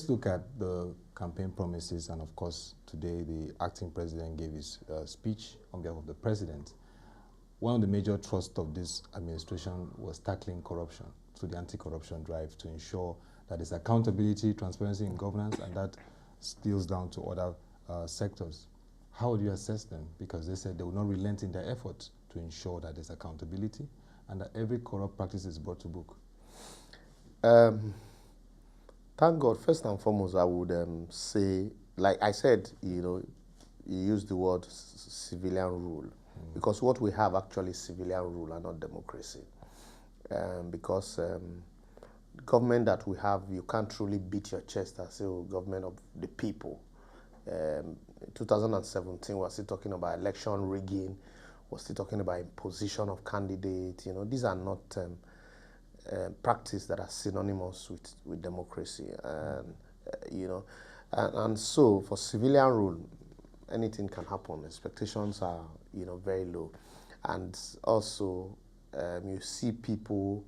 look at the campaign promises, and of course, today the acting president gave his speech on behalf of the president. One of the major thrusts of this administration was tackling corruption through the anti-corruption drive to ensure that there's accountability, transparency in governance, and that spills down to other sectors. How do you assess them? Because they said they will not relent in their efforts to ensure that there's accountability and that every corrupt practice is brought to book. Thank God. First and foremost, I would say, like I said, you used the word civilian rule, because what we have actually is civilian rule and not democracy. Because the government that we have, you can't truly beat your chest and say, oh, government of the people. 2017, we're still talking about election rigging, we're still talking about imposition of candidates. These are not practice that are synonymous with democracy. And, and so for civilian rule, anything can happen. Expectations are, very low. And also, you see people,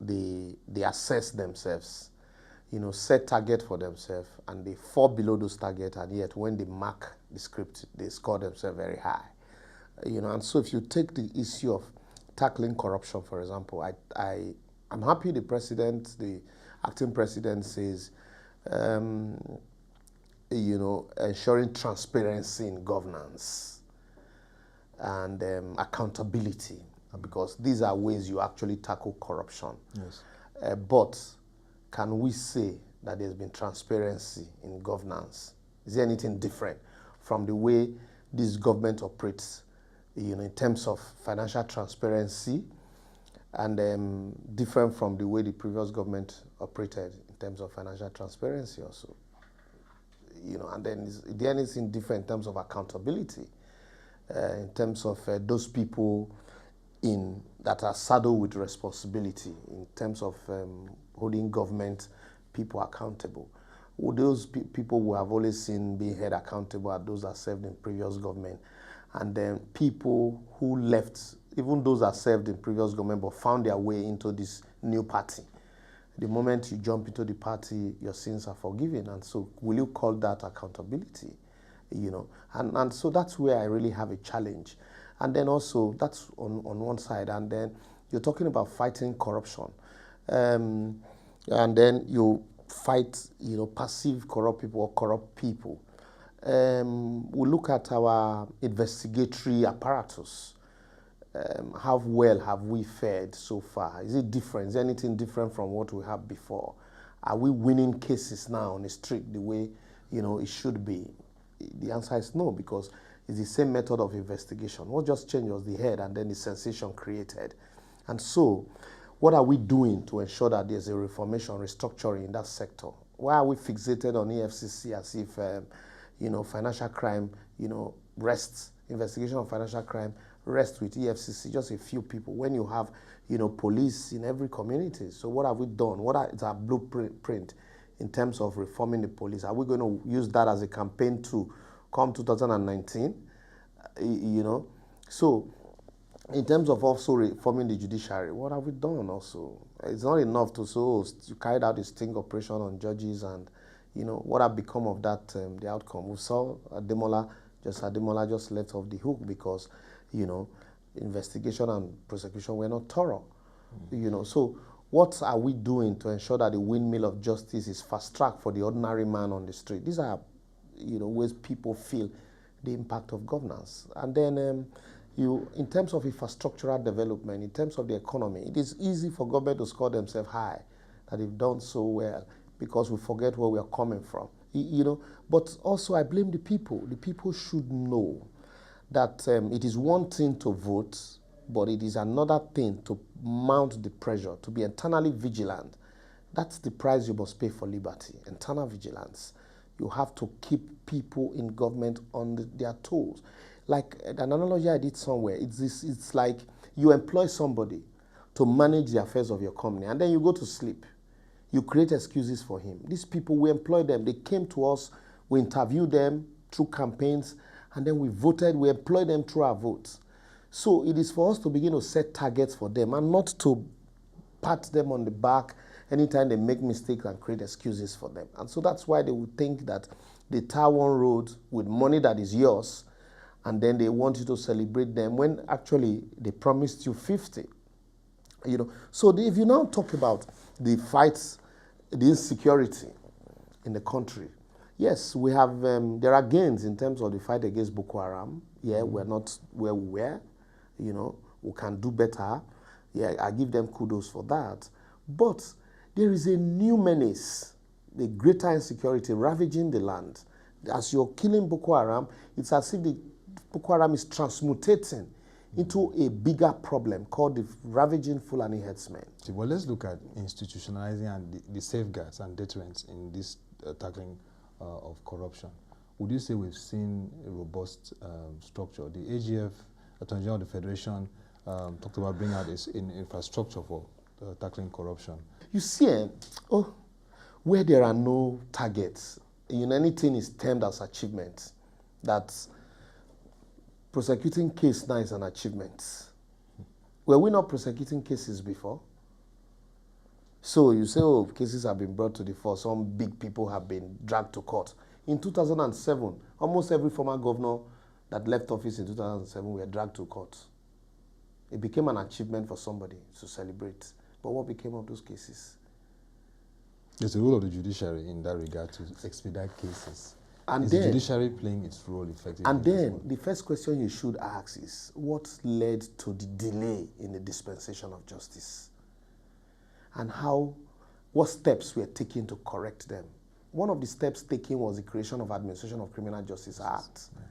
they assess themselves, set target for themselves, and they fall below those targets, and yet when they mark the script, they score themselves very high. And so if you take the issue of tackling corruption, for example, I'm happy the acting president says, ensuring transparency in governance and accountability, because these are ways you actually tackle corruption. Yes. But can we say that there's been transparency in governance? Is there anything different from the way this government operates, in terms of financial transparency, and different from the way the previous government operated in terms of financial transparency also? And then is there anything different in terms of accountability, in terms of those people that are saddled with responsibility, in terms of holding government people accountable? Would those people who have always seen being held accountable are those that served in previous government, and then people who left, even those that served in previous government but found their way into this new party? The moment you jump into the party, your sins are forgiven. And so will you call that accountability? And so that's where I really have a challenge. And then also, that's on one side. And then you're talking about fighting corruption. And then you fight, passive corrupt people or corrupt people. We look at our investigatory apparatus. How well have we fared so far? Is it different? Is there anything different from what we had before? Are we winning cases now on the street the way, it should be? The answer is no, because it's the same method of investigation. What just changed was the head and then the sensation created. And so, what are we doing to ensure that there's a reformation, restructuring in that sector? Why are we fixated on EFCC as if, financial crime, rests, investigation of financial crime rests with EFCC, just a few people, when you have, police in every community? So what have we done? Is our blueprint in terms of reforming the police? Are we going to use that as a campaign to come 2019? So in terms of also reforming the judiciary, what have we done also? It's not enough to say, you carried out a sting operation on judges, and, what have become of that, the outcome? We saw Ademola just left off the hook because, investigation and prosecution were not thorough. So what are we doing to ensure that the windmill of justice is fast-tracked for the ordinary man on the street? These are, ways people feel the impact of governance. And then in terms of infrastructural development, in terms of the economy, it is easy for government to score themselves high, that they've done so well, because we forget where we are coming from. But also I blame the people. The people should know that it is one thing to vote, but it is another thing to mount the pressure, to be internally vigilant. That's the price you must pay for liberty, internal vigilance. You have to keep people in government on their toes. Like an analogy I did somewhere, it's like you employ somebody to manage the affairs of your company, and then you go to sleep. You create excuses for him. These people, we employ them. They came to us, we interviewed them through campaigns, and then we voted, we employed them through our votes. So it is for us to begin to set targets for them and not to pat them on the back anytime they make mistakes and create excuses for them. And so that's why they would think that they tar one road with money that is yours, and then they want you to celebrate them when actually they promised you 50. So if you now talk about the fights, the insecurity in the country, yes, we have, there are gains in terms of the fight against Boko Haram. Yeah, we're not where we were, we can do better. Yeah, I give them kudos for that. But there is a new menace, the greater insecurity ravaging the land. As you're killing Boko Haram, it's as if the Boko Haram is transmutating into a bigger problem called the ravaging Fulani herdsmen. Well, let's look at institutionalizing and the safeguards and deterrents in this tackling of corruption. Would you say we've seen a robust structure? The AGF, Attorney General of the Federation, talked about bringing out this infrastructure for tackling corruption. You see, where there are no targets, anything is termed as achievement. That's prosecuting case now is an achievement. Were we not prosecuting cases before? So you say, cases have been brought to the fore, some big people have been dragged to court. In 2007, almost every former governor that left office in 2007 were dragged to court. It became an achievement for somebody to celebrate. But what became of those cases? There's a role of the judiciary in that regard to expedite cases. And is then, the judiciary playing its role effectively? And then the first question you should ask is, what led to the delay in the dispensation of justice? And what steps were taken to correct them? One of the steps taken was the creation of Administration of Criminal Justice Act. Yeah.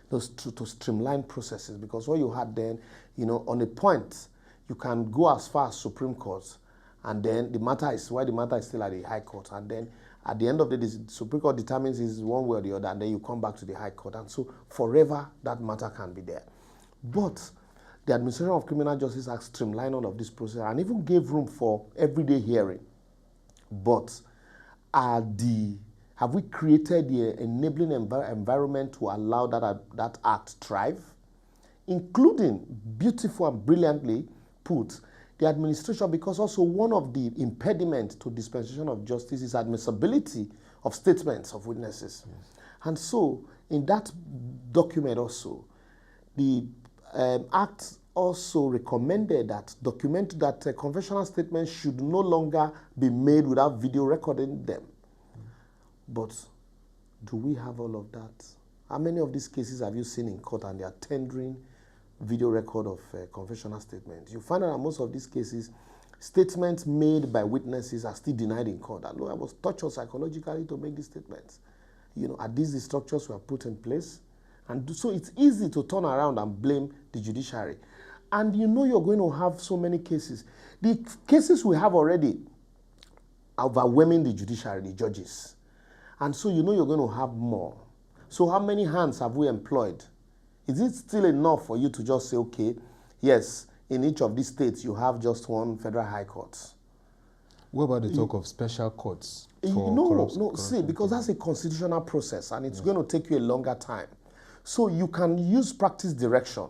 Those to streamline processes, because what you had then, on a point, you can go as far as Supreme Court, and then the matter is still at the High Court, and then at the end of the day, the Supreme Court determines is one way or the other, and then you come back to the High Court, and so forever that matter can be there. But the Administration of Criminal Justice Act streamlined all of this process and even gave room for everyday hearing. But have we created the enabling environment to allow that act thrive? Including, beautiful and brilliantly put, the administration, because also one of the impediments to dispensation of justice is admissibility of statements of witnesses. Yes. And so, in that document also, the Act also recommended that conventional statements should no longer be made without video recording them. But do we have all of that? How many of these cases have you seen in court and they are tendering video record of confessional statements? You find out that most of these cases, statements made by witnesses are still denied in court. I know I was tortured psychologically to make these statements. Are these the structures were put in place? And so it's easy to turn around and blame the judiciary. And you're going to have so many cases. The cases we have already are overwhelming the judiciary, the judges. And so you're going to have more. So how many hands have we employed? Is it still enough for you to just say, okay, yes, in each of these states you have just one federal high court? What about the talk of special courts for corruption? See, because that's a constitutional process and it's going to take you a longer time. So you can use practice direction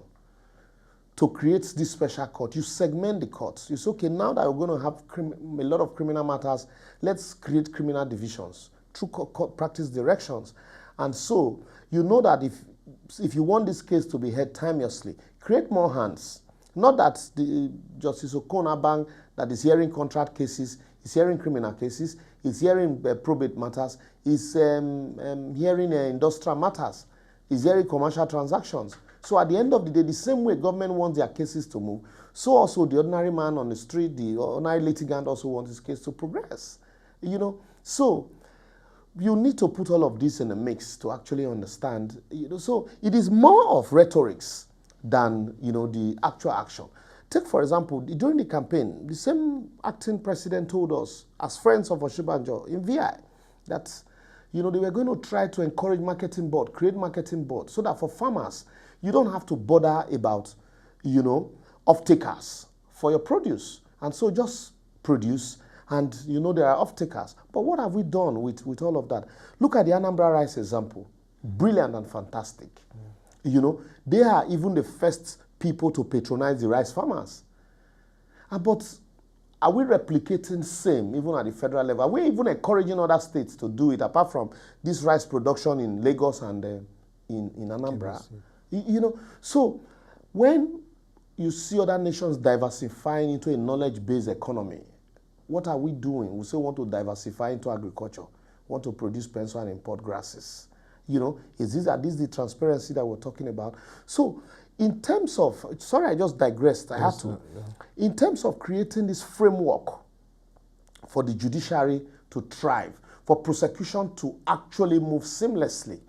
to create this special court. You segment the courts. You say, okay, now that we're going to have a lot of criminal matters, let's create criminal divisions through practice directions. And so you know that if you want this case to be heard timelessly, create more hands. Not that the Justice Okonabang that is hearing contract cases, is hearing criminal cases, is hearing probate matters, is hearing industrial matters, is hearing commercial transactions. So at the end of the day, the same way government wants their cases to move, so also the ordinary man on the street, the ordinary litigant also wants his case to progress. So you need to put all of this in a mix to actually understand. So it is more of rhetorics than the actual action. Take, for example, during the campaign, the same acting president told us, as friends of Oshibanjo in VI, that they were going to try to encourage marketing board, create marketing board, so that for farmers, you don't have to bother about, off-takers for your produce. And so just produce, and there are off-takers. But what have we done with all of that? Look at the Anambra rice example. Brilliant and fantastic. They are even the first people to patronize the rice farmers. But are we replicating same even at the federal level? Are we even encouraging other states to do it apart from this rice production in Lagos and in Anambra? You know, so when you see other nations diversifying into a knowledge-based economy, what are we doing? We say we want to diversify into agriculture, want to produce pencil and import grasses. You know, is this the transparency that we're talking about? So in terms of, sorry, I just digressed, I had to. Yeah. In terms of creating this framework for the judiciary to thrive, for prosecution to actually move seamlessly,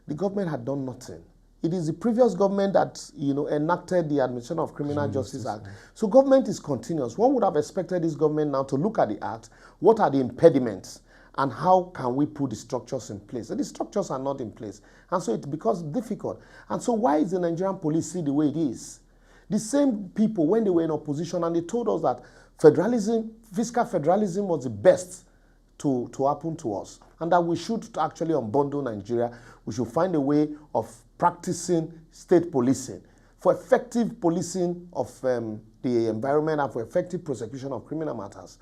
the government had done nothing. It is the previous government that, you know, enacted the Administration of Criminal Justice Act. Yeah. So government is continuous. One would have expected this government now to look at the act, what are the impediments, and how can we put the structures in place? And the structures are not in place. And so it becomes difficult. And so why is the Nigerian police the way it is? The same people, when they were in opposition, and they told us that federalism, fiscal federalism was the best to happen to us, and that we should actually unbundle Nigeria. We should find a way of practicing state policing for effective policing of the environment and for effective prosecution of criminal matters.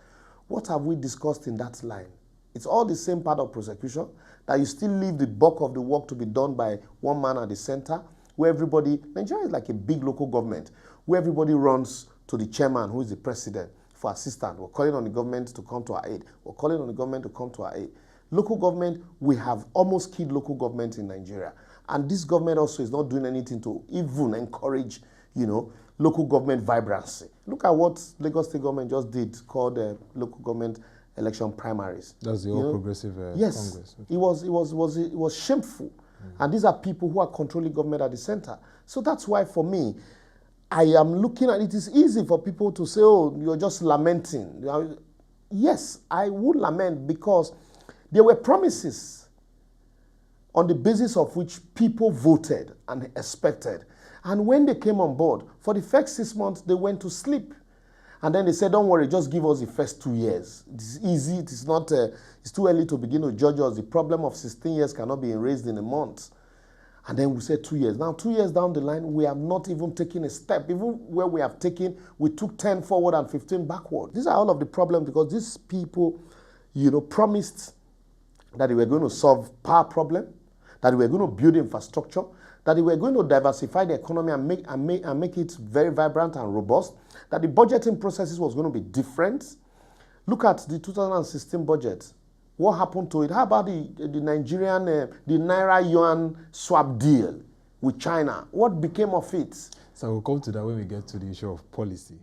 What have we discussed in that line? It's all the same part of prosecution, that you still leave the bulk of the work to be done by one man at the center, where everybody, Nigeria is like a big local government, where everybody runs to the chairman, who is the president, for assistance. We're calling on the government to come to our aid. We're calling on the government to come to our aid. Local government, we have almost killed local government in Nigeria. And this government also is not doing anything to even encourage, you know, local government vibrancy. Look at what Lagos State government just did, called local government election primaries. That's the All Progressive yes, Congress. It was shameful. And these are people who are controlling government at the center. So that's why, for me, I am looking at it. Is easy for people to say, oh, you're just lamenting. Yes, I would lament, because there were promises on the basis of which people voted and expected. And when they came on board, for the first 6 months, they went to sleep. And then they said, don't worry, just give us the first 2 years. It's easy. It is not, it's too early to begin to judge us. The problem of 16 years cannot be erased in a month. And then we said 2 years. Now, 2 years down the line, we have not even taken a step. Even where we have taken, we took 10 forward and 15 backward. These are all of the problems, because these people, you know, promised that they were going to solve power problem, that they were going to build infrastructure, that they were going to diversify the economy and make it very vibrant and robust, that the budgeting processes was going to be different. Look at the 2016 budget. What happened to it? How about the Nigerian, the Naira Yuan swap deal with China? What became of it? So we'll come to that when we get to the issue of policy.